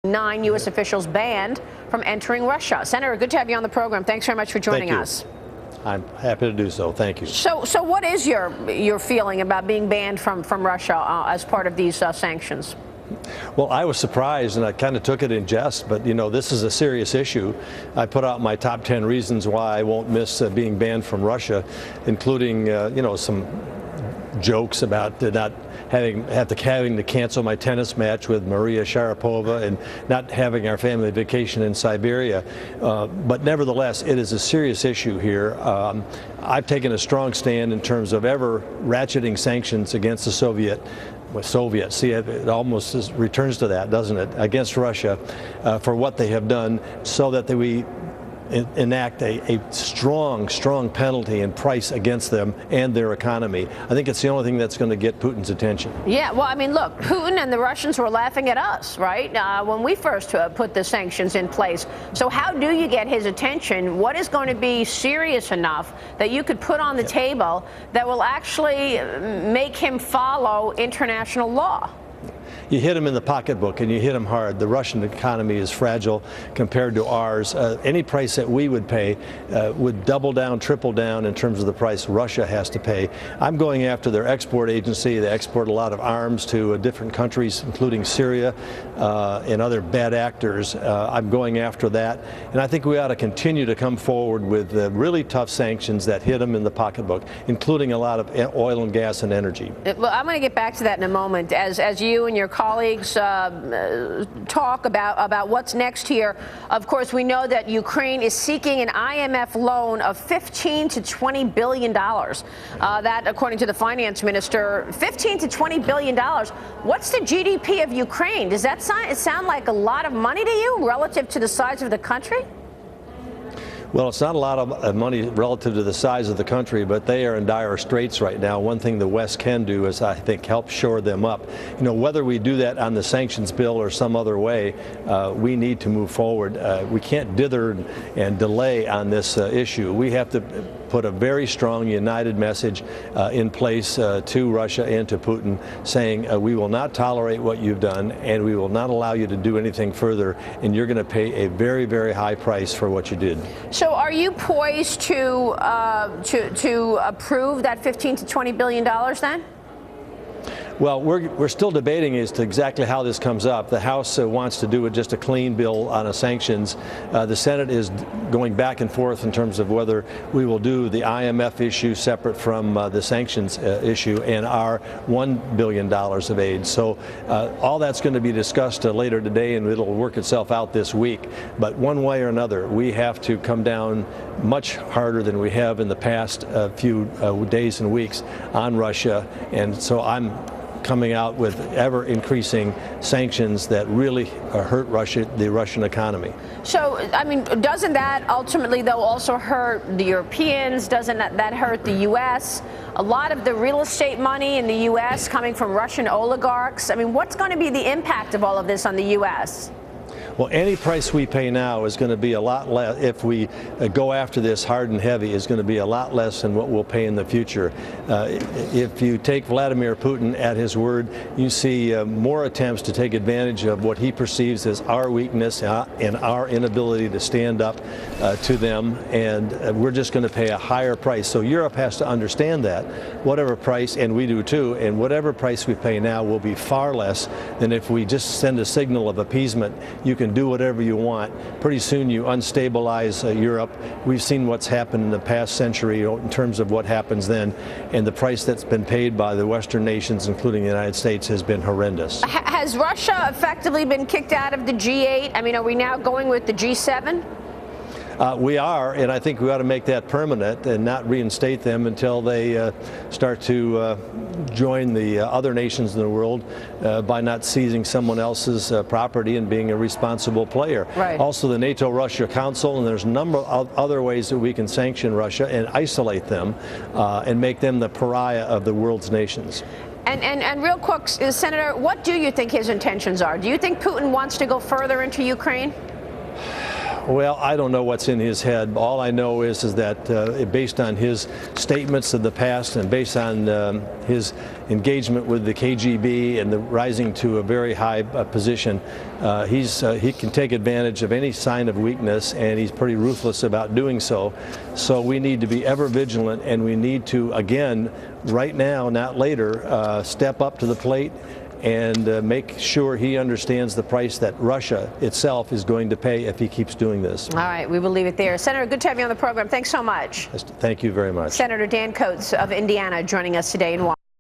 9 U.S. officials banned from entering Russia. Senator, good to have you on the program. Thanks very much for joining us. I'm happy to do so. Thank you. So what is your feeling about being banned from Russia as part of these sanctions? Well, I was surprised, and I kind of took it in jest, but, you know, this is a serious issue. I put out my top 10 reasons why I won't miss being banned from Russia, including, you know, some jokes about not having to cancel my tennis match with Maria Sharapova and not having our family vacation in Siberia. But nevertheless, it is a serious issue here. I've taken a strong stand in terms of ever ratcheting sanctions against the Soviets. See, it almost returns to that, doesn't it, against Russia for what they have done, so that we enact a strong penalty and price against them and their economy. I think it's the only thing that's going to get Putin's attention. Yeah, well, I mean, look, Putin and the Russians were laughing at us, right, when we first put the sanctions in place. So how do you get his attention? What is going to be serious enough that you could put on the table that will actually make him follow international law? You hit him in the pocketbook, and you hit him hard. The Russian economy is fragile compared to ours. Any price that we would pay would double down, triple down in terms of the price Russia has to pay. I'm going after their export agency. They export a lot of arms to different countries, including Syria and other bad actors. I'm going after that, and I think we ought to continue to come forward with really tough sanctions that hit them in the pocketbook, including a lot of oil and gas and energy. Well, I'm going to get back to that in a moment. As you and your colleagues talk about what's next here. Of course, we know that Ukraine is seeking an IMF loan of $15 to $20 billion. That, according to the finance minister, $15 to $20 billion. What's the GDP of Ukraine? Does that sound like a lot of money to you relative to the size of the country? Well, it's not a lot of money relative to the size of the country, but they are in dire straits right now. One thing the West can do is, I think, help shore them up. You know, whether we do that on the sanctions bill or some other way, we need to move forward. We can't dither and delay on this issue. We have to put a very strong, united message in place to Russia and to Putin, saying we will not tolerate what you've done, and we will not allow you to do anything further, and you're going to pay a very, very high price for what you did. So are you poised to approve that $15 to $20 billion then? Well, we're still debating as to exactly how this comes up. The House wants to do it just a clean bill on sanctions. The Senate is going back and forth in terms of whether we will do the IMF issue separate from the sanctions issue and our $1 billion of aid. So all that's going to be discussed later today, and it'll work itself out this week. But one way or another, we have to come down much harder than we have in the past few days and weeks on Russia. And so I'm coming out with ever increasing sanctions that really hurt Russia, the Russian economy. So, I mean, doesn't that ultimately, though, also hurt the Europeans? Doesn't that hurt the U.S.? A lot of the real estate money in the U.S. coming from Russian oligarchs. I mean, what's going to be the impact of all of this on the U.S.? Well, any price we pay now is going to be a lot less. If we go after this hard and heavy, is going to be a lot less than what we'll pay in the future. If you take Vladimir Putin at his word, you see more attempts to take advantage of what he perceives as our weakness and our inability to stand up to them, and we're just going to pay a higher price. So Europe has to understand that whatever price, and we do too, and whatever price we pay now will be far less than if we just send a signal of appeasement. You can do whatever you want. Pretty soon you unstabilize Europe. We've seen what's happened in the past century in terms of what happens then, and the price that's been paid by the Western nations, including the United States, has been horrendous. Has Russia effectively been kicked out of the G8? I mean, are we now going with the G7? We are, and I think we ought to make that permanent and not reinstate them until they start to join the other nations in the world by not seizing someone else's property and being a responsible player. Right. Also, the NATO-Russia Council, and there's a number of other ways that we can sanction Russia and isolate them and make them the pariah of the world's nations. And real quick, Senator, what do you think his intentions are? Do you think Putin wants to go further into Ukraine? Well, I don't know what's in his head. All I know is that based on his statements of the past and based on his engagement with the KGB and the rising to a very high position, he can take advantage of any sign of weakness, and he's pretty ruthless about doing so. So we need to be ever vigilant, and we need to, again, right now, not later, step up to the plate and make sure he understands the price that Russia itself is going to pay if he keeps doing this. All right, we will leave it there. Senator, good to have you on the program. Thanks so much. Thank you very much. Senator Dan Coats of Indiana joining us today in Washington.